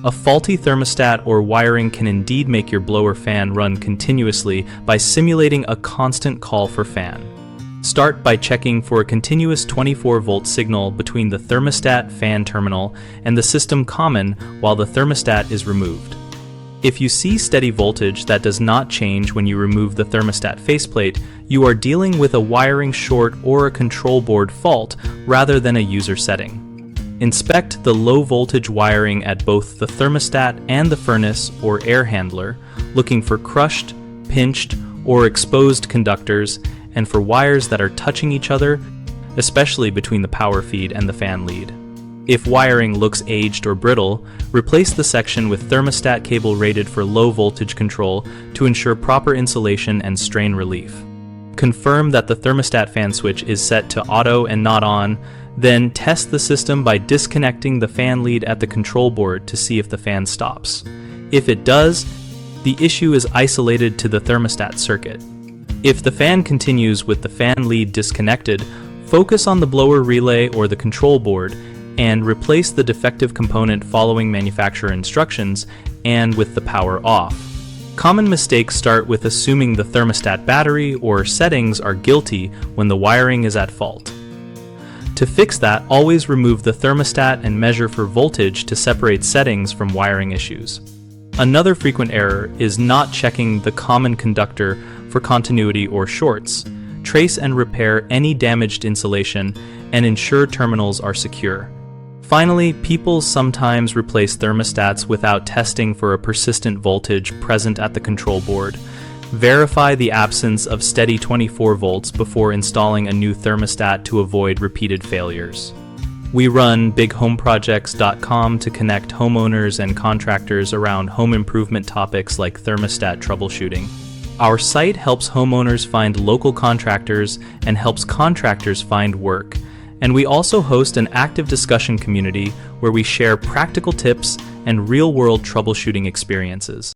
A faulty thermostat or wiring can indeed make your blower fan run continuously by simulating a constant call for fan. Start by checking for a continuous 24-volt signal between the thermostat fan terminal and the system common while the thermostat is removed. If you see steady voltage that does not change when you remove the thermostat faceplate, you are dealing with a wiring short or a control board fault rather than a user setting. Inspect the low voltage wiring at both the thermostat and the furnace or air handler, looking for crushed, pinched, or exposed conductors and for wires that are touching each other, especially between the power feed and the fan lead. If wiring looks aged or brittle, replace the section with thermostat cable rated for low voltage control to ensure proper insulation and strain relief. Confirm that the thermostat fan switch is set to auto and not on, then test the system by disconnecting the fan lead at the control board to see if the fan stops. If it does, the issue is isolated to the thermostat circuit. If the fan continues with the fan lead disconnected, focus on the blower relay or the control board and replace the defective component following manufacturer instructions and with the power off. Common mistakes start with assuming the thermostat battery or settings are guilty when the wiring is at fault. To fix that, always remove the thermostat and measure for voltage to separate settings from wiring issues. Another frequent error is not checking the common conductor for continuity or shorts. Trace and repair any damaged insulation and ensure terminals are secure. Finally, people sometimes replace thermostats without testing for a persistent voltage present at the control board. Verify the absence of steady 24 volts before installing a new thermostat to avoid repeated failures. We run bighomeprojects.com to connect homeowners and contractors around home improvement topics like thermostat troubleshooting. Our site helps homeowners find local contractors and helps contractors find work. And we also host an active discussion community where we share practical tips and real-world troubleshooting experiences.